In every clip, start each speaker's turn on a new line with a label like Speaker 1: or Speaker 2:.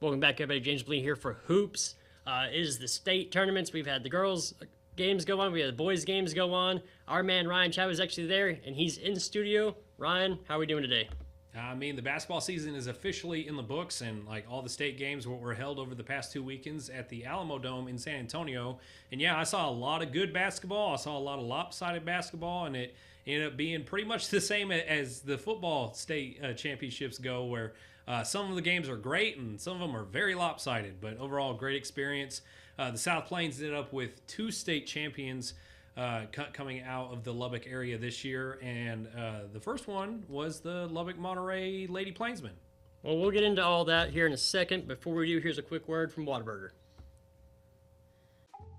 Speaker 1: Welcome back, everybody. James Bouligny here for Hoops. It is the state tournaments. We've had the girls' games go on. We had the boys' games go on. Our man Ryan Chavez is actually there, and he's in studio. Ryan, how are we doing today?
Speaker 2: I mean, the basketball season is officially in the books, and like all the state games were held over the past 2 weekends at the Alamo Dome in San Antonio. And yeah, I saw a lot of good basketball. I saw a lot of lopsided basketball, and it ended up being pretty much the same as the football state championships go, where some of the games are great and some of them are very lopsided. But overall, great experience. The South Plains ended up with 2 state champions coming out of the Lubbock area this year, and the first one was the Lubbock Monterey Lady Plainsmen.
Speaker 1: Well, we'll get into all that here in a second. Before we do, here's a quick word from Whataburger.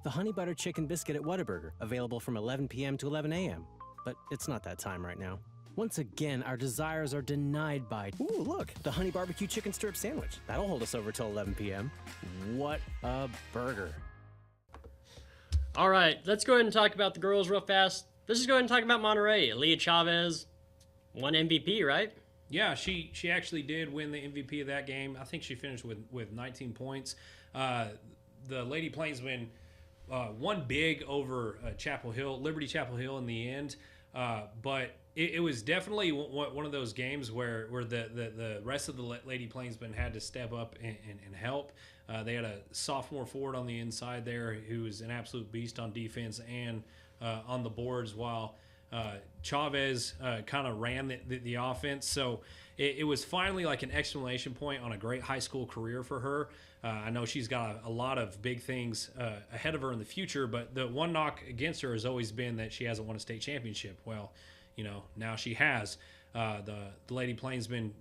Speaker 3: The honey butter chicken biscuit at Whataburger, available from 11 p.m. to 11 a.m. But it's not that time right now. Once again, our desires are denied by, ooh, look, the honey barbecue chicken strip sandwich. That'll hold us over till 11 p.m. What a burger.
Speaker 1: All right, let's go ahead and talk about the girls real fast. Let's just go ahead and talk about Monterey. Aaliyah Chavez won MVP, right?
Speaker 2: Yeah, she actually did win the MVP of that game. I think she finished with 19 points. The Lady Plainsmen won big over Liberty Chapel Hill in the end. But it was definitely one of those games where the rest of the Lady Plainsmen had to step up and help. They had a sophomore forward on the inside there who was an absolute beast on defense and on the boards, while Chavez kind of ran the offense. So it was finally like an exclamation point on a great high school career for her. I know she's got a lot of big things ahead of her in the future, but the one knock against her has always been that she hasn't won a state championship. Well, now she has. The Lady Plainsmen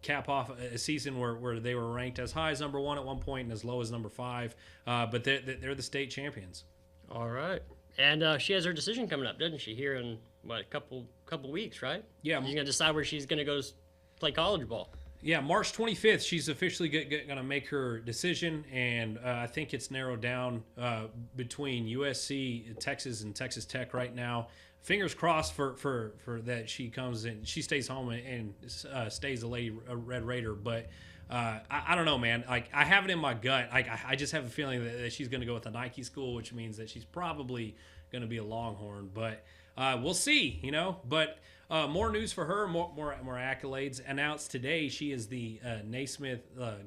Speaker 2: cap off a season where they were ranked as high as number 1 at one point and as low as number 5, but they're the state champions.
Speaker 1: All right. And she has her decision coming up, doesn't she, here in, what, a couple weeks, right?
Speaker 2: Yeah.
Speaker 1: She's going to decide where she's going to go play college ball.
Speaker 2: Yeah, March 25th, she's officially going to make her decision, and I think it's narrowed down between USC, Texas, and Texas Tech right now. Fingers crossed for that she comes and she stays home and stays a Red Raider. But I don't know, man. Like, I have it in my gut. I just have a feeling that she's going to go with a Nike school, which means that she's probably going to be a Longhorn. But we'll see, But more news for her, more accolades announced today. She is the Naismith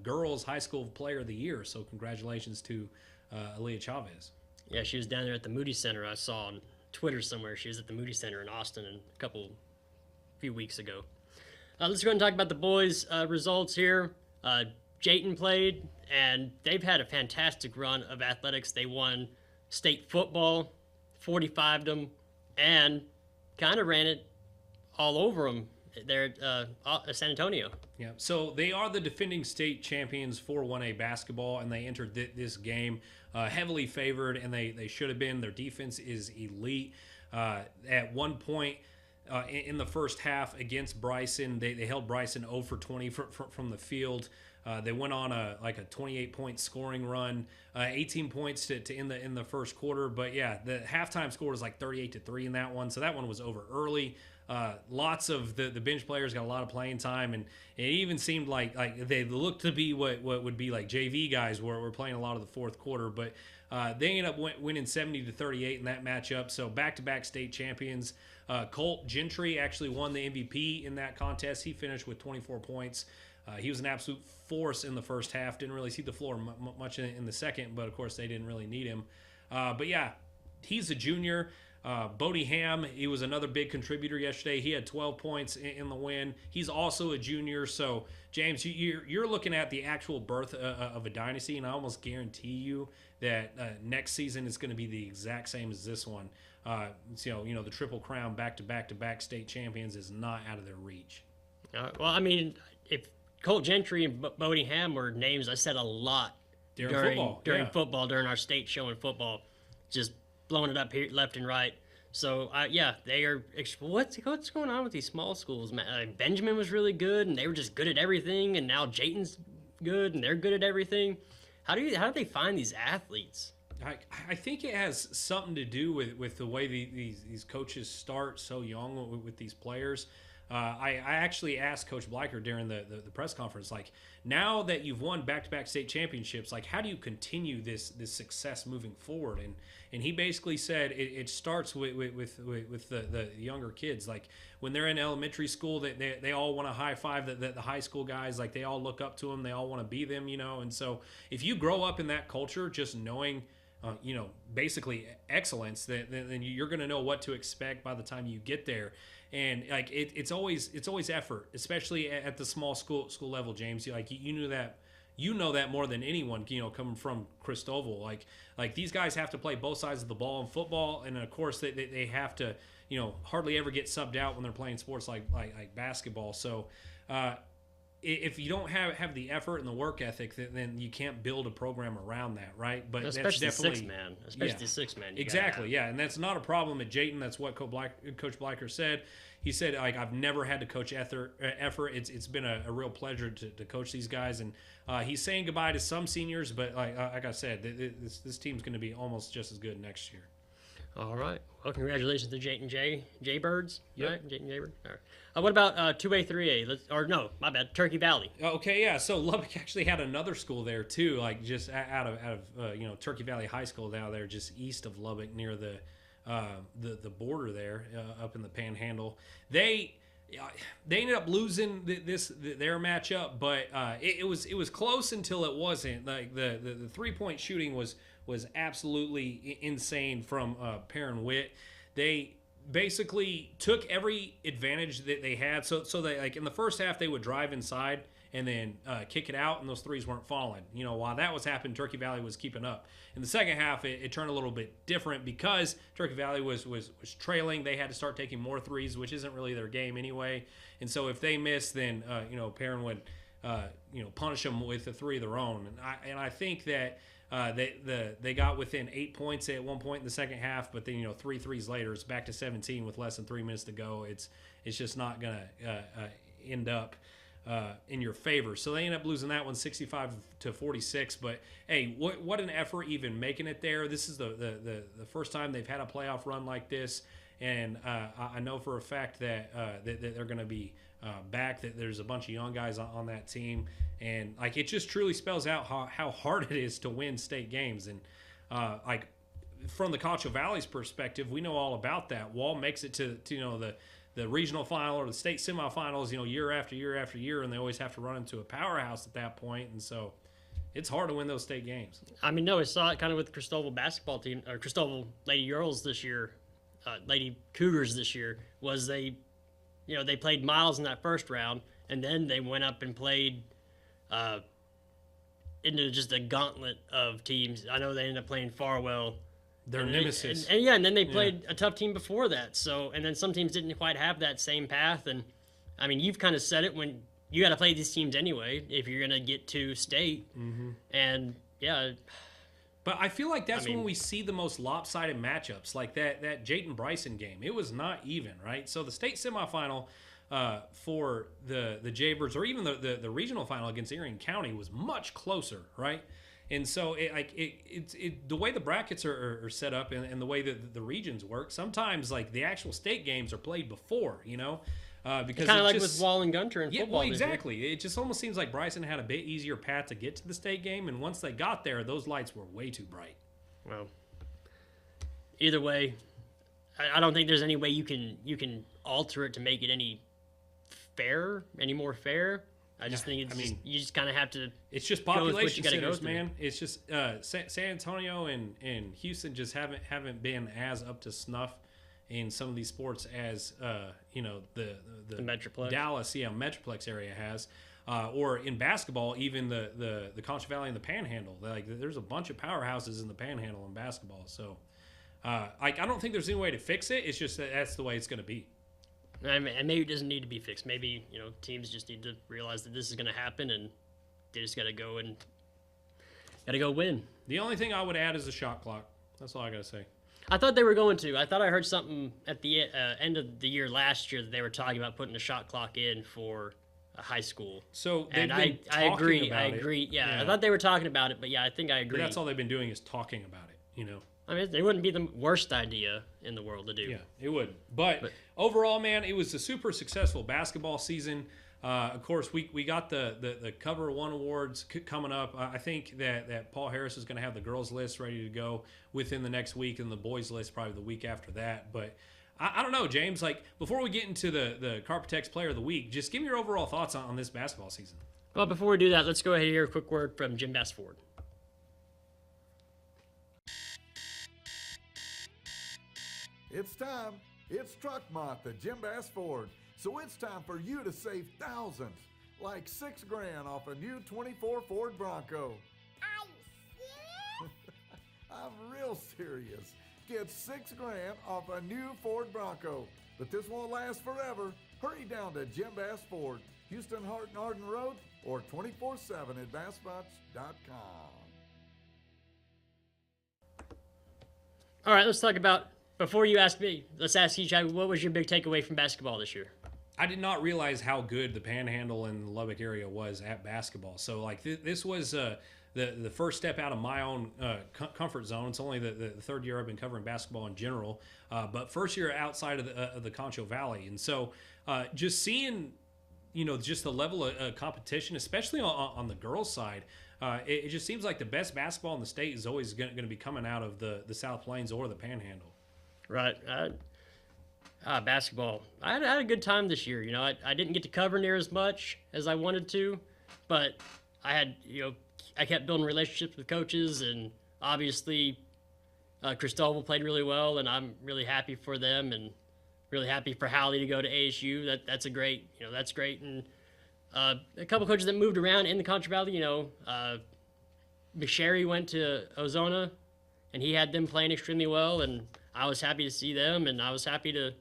Speaker 2: Girls High School Player of the Year. So congratulations to Aaliyah Chavez.
Speaker 1: Yeah, she was down there at the Moody Center. I saw on Twitter somewhere. She was at the Moody Center in Austin a few weeks ago. Let's go ahead and talk about the boys' results here. Jayton played, and they've had a fantastic run of athletics. They won state football, 45'd them, and kind of ran it all over them there at San Antonio.
Speaker 2: Yeah, so they are the defending state champions for 1A basketball, and they entered this game heavily favored, and they should have been. Their defense is elite. At one point in the first half against Bryson, they held Bryson 0 for 20 from the field. They went on a 28-point scoring run, 18 points to in the first quarter. But yeah, the halftime score was like 38-3 in that one, so that one was over early. Lots of the bench players got a lot of playing time, and it even seemed like they looked to be what would be like JV guys were playing a lot of the fourth quarter. But they ended up winning 70-38 in that matchup. So back-to-back state champions. Colt Gentry actually won the MVP in that contest. He finished with 24 points. He was an absolute force in the first half. Didn't really see the floor much in the second, but of course they didn't really need him. But yeah, he's a junior. Bodie Ham, he was another big contributor yesterday. He had 12 points in the win. He's also a junior. So, James, you're looking at the actual birth of a dynasty, and I almost guarantee you that next season is going to be the exact same as this one. The Triple Crown back-to-back state champions is not out of their reach.
Speaker 1: Well, I mean, if Colt Gentry and Bodie Ham were names I said a lot during football, during our state show in football, just blowing it up here left and right. So, they are. What's going on with these small schools, man? Benjamin was really good, and they were just good at everything, and now Jayton's good, and they're good at everything. How do they find these athletes?
Speaker 2: I think it has something to do with the way these coaches start so young with these players. I actually asked Coach Bleicher during the press conference, like, now that you've won back-to-back state championships, like, how do you continue this success moving forward? And he basically said it starts with the younger kids. Like, when they're in elementary school, they all want to high five the high school guys. Like, they all look up to them. They all want to be them, you know. And so if you grow up in that culture, just knowing basically excellence, then you're going to know what to expect by the time you get there. And like it's always effort, especially at the small school level, James. Like you know that more than anyone, coming from Cristobal. Like these guys have to play both sides of the ball in football, and of course they have to hardly ever get subbed out when they're playing sports like basketball. So if you don't have the effort and the work ethic, then you can't build a program around that, right? But
Speaker 1: especially
Speaker 2: that's definitely
Speaker 1: the six man.
Speaker 2: Exactly, yeah, and that's not a problem at Jayton. That's what Coach Bleicher said. He said, like, I've never had to coach effort. It's been a real pleasure to coach these guys, and he's saying goodbye to some seniors, but like I said, this team's going to be almost just as good next year.
Speaker 1: All right. Well, congratulations to Jayton Jaybirds.
Speaker 2: Yep.
Speaker 1: Right? Jayton Jaybirds. All right. What about 2A, 3A? Turkey Valley.
Speaker 2: Okay, yeah. So Lubbock actually had another school there too, like just out of Turkey Valley High School down there, just east of Lubbock, near the border there, up in the Panhandle. They ended up losing their matchup, but it was close until it wasn't. Like the 3-point shooting was absolutely insane from Perrin Witt. They basically took every advantage that they had. So they, like, in the first half, they would drive inside and then kick it out, and those threes weren't falling. While that was happening, Turkey Valley was keeping up. In the second half, it turned a little bit different because Turkey Valley was trailing. They had to start taking more threes, which isn't really their game anyway. And so if they missed, then Perrin would punish them with a three of their own. And I think that they got within 8 points at one point in the second half, but then 3 threes later, it's back to 17 with less than 3 minutes to go. It's just not gonna end up in your favor. So they end up losing that one 65-46. But hey, what an effort even making it there. This is the first time they've had a playoff run like this, and I know for a fact that they're going to be back. That there's a bunch of young guys on that team, and like it just truly spells out how hard it is to win state games. And like from the Concho Valley's perspective, we know all about that. Wall makes it to the regional final or the state semifinals, year after year after year, and they always have to run into a powerhouse at that point, and so it's hard to win those state games.
Speaker 1: I mean, no, I saw it kind of with the Cristobal basketball team, or Cristobal Lady Girls this year, Lady Cougars this year, was they played Miles in that first round, and then they went up and played into just a gauntlet of teams. I know they ended up playing Farwell.
Speaker 2: Their nemesis.
Speaker 1: And then they played a tough team before that. So, and then some teams didn't quite have that same path. And I mean, you've kind of said it, when you got to play these teams anyway if you're going to get to state. Mm-hmm. And yeah.
Speaker 2: But I feel like that's when we see the most lopsided matchups, like that Jayton Bryson game. It was not even, right? So the state semifinal for the Jaybirds, or even the regional final against Erie County, was much closer, right? And so the way the brackets are set up and the way that the regions work, sometimes like the actual state games are played before, because
Speaker 1: kind of like with Wall and Gunter in football.
Speaker 2: Well, exactly. It just almost seems like Bryson had a bit easier path to get to the state game, and once they got there, those lights were way too bright.
Speaker 1: Well, either way, I don't think there's any way you can alter it to make it any more fair. I just think you just kind of have to.
Speaker 2: It's just population centers, man. It's just San Antonio and Houston just haven't been as up to snuff in some of these sports as the
Speaker 1: Metroplex.
Speaker 2: Dallas, Metroplex area has, or in basketball, even the Concho Valley and the Panhandle. Like there's a bunch of powerhouses in the Panhandle in basketball. So I don't think there's any way to fix it. It's just that's the way it's going to be.
Speaker 1: And maybe it doesn't need to be fixed. Maybe teams just need to realize that this is going to happen, and they just got to go win.
Speaker 2: The only thing I would add is a shot clock. That's all I got to say.
Speaker 1: I thought they were going to. I thought I heard something at the end of the year last year that they were talking about putting a shot clock in for a high school.
Speaker 2: So
Speaker 1: I agree. Yeah, I thought they were talking about it, but yeah, I think I agree.
Speaker 2: But that's all they've been doing is talking about it.
Speaker 1: I mean, it wouldn't be the worst idea in the world to do.
Speaker 2: Yeah, it would. But overall, man, it was a super successful basketball season. Of course, we got the Cover One awards coming up. I think that Paul Harris is going to have the girls list ready to go within the next week, and the boys list probably the week after that. But I don't know, James. Like, before we get into the Carpet Player of the Week, just give me your overall thoughts on this basketball season.
Speaker 1: Well, before we do that, let's go ahead and hear a quick word from Jim Bassford.
Speaker 4: It's time. It's Truck Month at Jim Bass Ford. So it's time for you to save thousands, like $6,000 off a new 24 Ford Bronco.
Speaker 5: Are you serious?
Speaker 4: I'm real serious. Get $6,000 off a new Ford Bronco. But this won't last forever. Hurry down to Jim Bass Ford, Houston Hart and Arden Road, or 24/7 at bassbots.com.
Speaker 1: All right, let's talk about, before you ask me, let's ask you, Chad, what was your big takeaway from basketball this year?
Speaker 2: I did not realize how good the Panhandle and the Lubbock area was at basketball. So, like, this was the first step out of my own comfort zone. It's only the third year I've been covering basketball in general, but first year outside of the Concho Valley. And so just seeing, just the level of competition, especially on the girls' side, it just seems like the best basketball in the state is always going to be coming out of the South Plains or the Panhandle.
Speaker 1: Right. Basketball. I had a good time this year. I didn't get to cover near as much as I wanted to, but I had, I kept building relationships with coaches, and obviously Cristobal played really well, and I'm really happy for them and really happy for Hallie to go to ASU. That's a great, that's great. And a couple coaches that moved around in the Contra Valley, McSherry went to Ozona, and he had them playing extremely well, and I was happy to see them, and I was happy to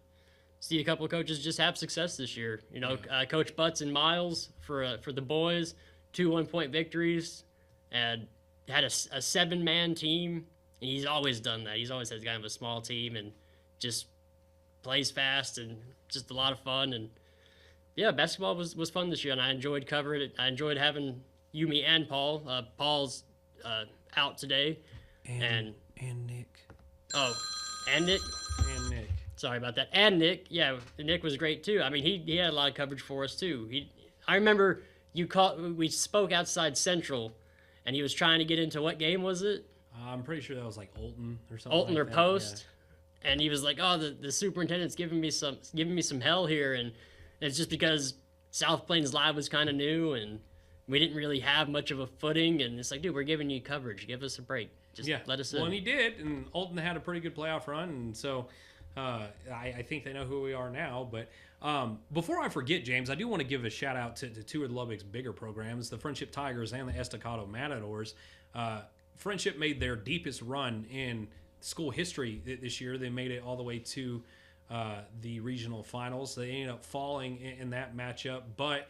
Speaker 1: see a couple of coaches just have success this year. Coach Butts and Miles for the boys, 2 1-point victories, and had a 7-man team, and he's always done that. He's always had kind of a small team and just plays fast and just a lot of fun. And yeah, basketball was fun this year, and I enjoyed covering it. I enjoyed having Yumi and Paul. Paul's out today, and
Speaker 2: Nick.
Speaker 1: Oh, and Nick.
Speaker 2: And Nick.
Speaker 1: Sorry about that. And Nick, yeah, Nick was great too. I mean, he had a lot of coverage for us too. I remember we spoke outside Central, and he was trying to get into, what game was it?
Speaker 2: I'm pretty sure that was like Olton or something.
Speaker 1: Olton
Speaker 2: like
Speaker 1: or
Speaker 2: that.
Speaker 1: Post,
Speaker 2: Yeah.
Speaker 1: And he was like, "Oh, the superintendent's giving me some hell here," and it's just because South Plains Live was kind of new, and we didn't really have much of a footing, and it's like, dude, we're giving you coverage. Give us a break. Just let us in.
Speaker 2: Well, and he did, and Olton had a pretty good playoff run, and so I think they know who we are now. But before I forget, James, I do want to give a shout out to two of Lubbock's bigger programs, the Friendship Tigers and the Estacado Matadors. Friendship made their deepest run in school history this year. They made it all the way to the regional finals. They ended up falling in that matchup, but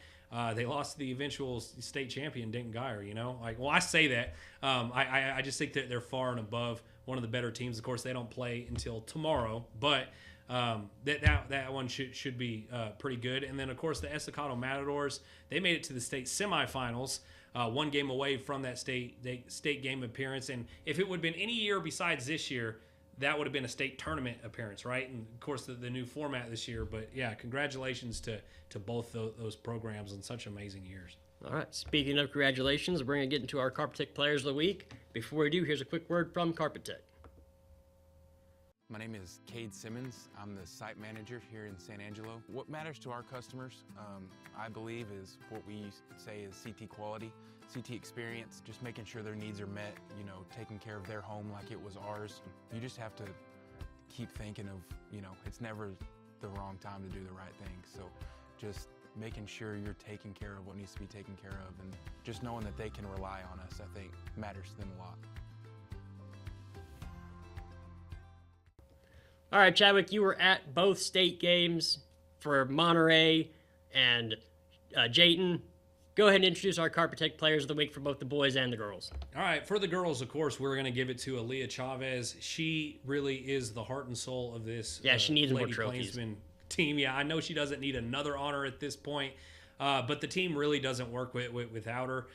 Speaker 2: they lost to the eventual state champion, Denton Geyer. I say that. I just think that they're far and above one of the better teams. Of course, they don't play until tomorrow, but that one should be pretty good. And then, of course, the Estacado Matadors, they made it to the state semifinals, one game away from that state game appearance. And if it would have been any year besides this year, that would have been a state tournament appearance, right? And, of course, the new format this year. But, yeah, congratulations to both those programs on such amazing years.
Speaker 1: All right. Speaking of congratulations, we're going to get into our Carpet Tech Players of the Week. Before we do, here's a quick word from Carpet Tech.
Speaker 6: My name is Cade Simmons. I'm the site manager here in San Angelo. What matters to our customers, I believe, is what we say is CT quality, CT experience, just making sure their needs are met, taking care of their home like it was ours. You just have to keep thinking of, it's never the wrong time to do the right thing. So just making sure you're taking care of what needs to be taken care of, and just knowing that they can rely on us, I think, matters to them a lot.
Speaker 1: All right, Chadwick, you were at both state games for Monterey and Jayton. Go ahead and introduce our Carpet Tech Players of the Week for both the boys and the girls.
Speaker 2: All right, for the girls, of course, we're going to give it to Aaliyah Chavez. She really is the heart and soul of this
Speaker 1: she needs more
Speaker 2: Lady
Speaker 1: trophies.
Speaker 2: Plainsmen team. Yeah, I know she doesn't need another honor at this point, but the team really doesn't work without her.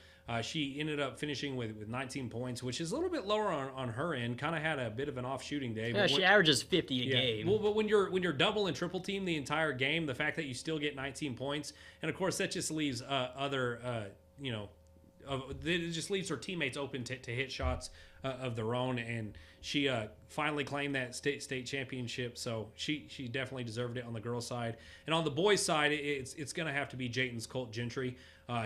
Speaker 2: She ended up finishing with 19 points, which is a little bit lower on her end. Kind of had a bit of an off shooting day.
Speaker 1: Yeah, she averages 50 a game.
Speaker 2: Well, but when you're double and triple team the entire game, the fact that you still get 19 points, and of course that just leaves it just leaves her teammates open to hit shots of their own, and she finally claimed that state championship. So she definitely deserved it on the girls' side. And on the boys' side, it's going to have to be Jayton's Colt Gentry.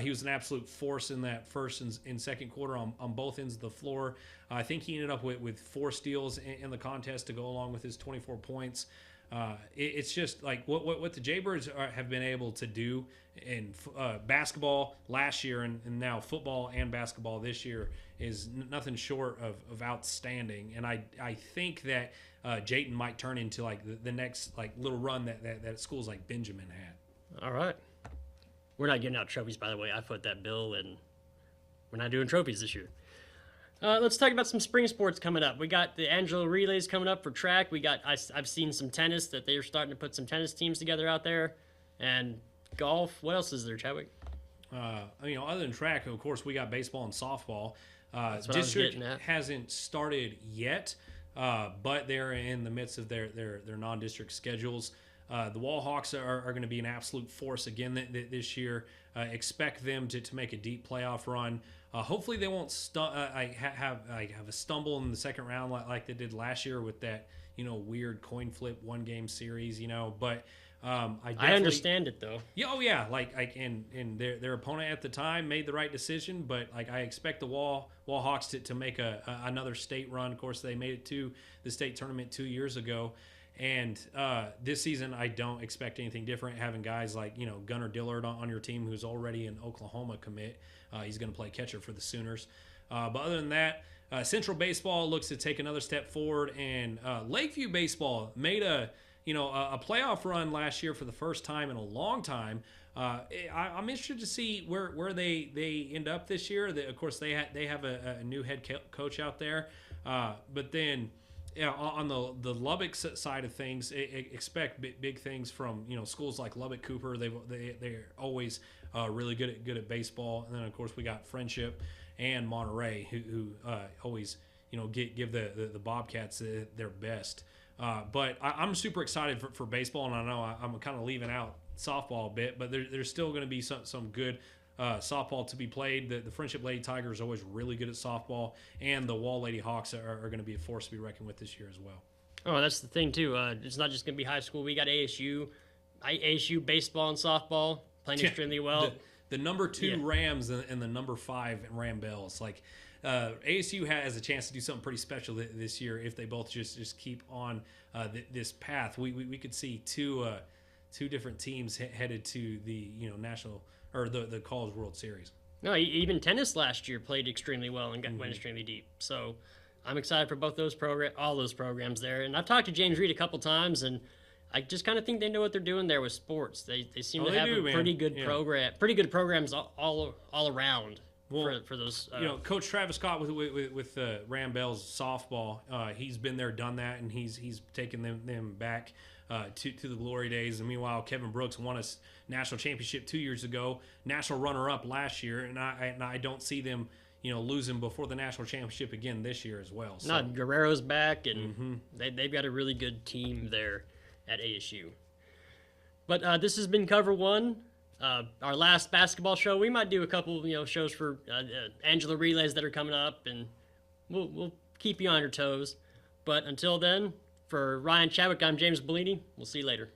Speaker 2: He was an absolute force in that first and second quarter on both ends of the floor. I think he ended up with 4 steals in the contest to go along with his 24 points. It's just like what the Jaybirds have been able to do in basketball last year and now football and basketball this year is nothing short of outstanding. And I think that Jayton might turn into like the next like little run that schools like Benjamin had.
Speaker 1: All right. We're not giving out trophies, by the way. I put that bill, and we're not doing trophies this year. Let's talk about some spring sports coming up. We got the Angelo Relays coming up for track. I've seen some tennis that they're starting to put some tennis teams together out there, and golf. What else is there, Chadwick?
Speaker 2: Other than track, of course, we got baseball and softball.
Speaker 1: That's what I was getting at.
Speaker 2: Hasn't started yet, but they're in the midst of their non-district schedules. The Wall Hawks are going to be an absolute force again this year. Expect them to make a deep playoff run. Hopefully they won't have a stumble in the second round like they did last year with that weird coin flip 1-game series. But I
Speaker 1: understand it though.
Speaker 2: Yeah, oh yeah, and their opponent at the time made the right decision. But I expect the Wall Hawks to make another state run. Of course, they made it to the state tournament 2 years ago. And this season, I don't expect anything different. Having guys like Gunnar Dillard on your team, who's already an Oklahoma commit, he's going to play catcher for the Sooners. But other than that, Central Baseball looks to take another step forward, and Lakeview Baseball made a playoff run last year for the first time in a long time. I'm interested to see where they end up this year. Of course, they have a new head coach out there, but then. Yeah, on the Lubbock side of things, expect big things from schools like Lubbock Cooper. They're always really good at baseball, and then of course we got Friendship and Monterey who always give the Bobcats their best. But I'm super excited for baseball, and I know I'm kind of leaving out softball a bit, but there's still going to be some good. Softball to be played. The Friendship Lady Tigers are always really good at softball, and the Wall Lady Hawks are going to be a force to be reckoned with this year as well.
Speaker 1: Oh, that's the thing too. It's not just going to be high school. We got ASU baseball and softball playing extremely well.
Speaker 2: The number 2 Rams and the number 5 Ram Bells. ASU has a chance to do something pretty special this year if they both just keep on this path. We could see two different teams headed to the national. Or the College World Series.
Speaker 1: No, even tennis last year played extremely well and went extremely deep. So I'm excited for all those programs there. And I've talked to James Reed a couple times, and I just kind of think they know what they're doing there with sports. They seem to have pretty good programs all around.
Speaker 2: Well,
Speaker 1: for those,
Speaker 2: Coach Travis Scott with Ram Bells softball, he's been there, done that, and he's taken them back to the glory days. And meanwhile, Kevin Brooks won a national championship 2 years ago, national runner-up last year, and I don't see them losing before the national championship again this year as well. So.
Speaker 1: No, Guerrero's back, and they've got a really good team there at ASU. But this has been Cover 1. Our last basketball show. We might do a couple shows for Angela Relays that are coming up, and we'll keep you on your toes. But until then, for Ryan Chadwick, I'm James Bouligny. We'll see you later.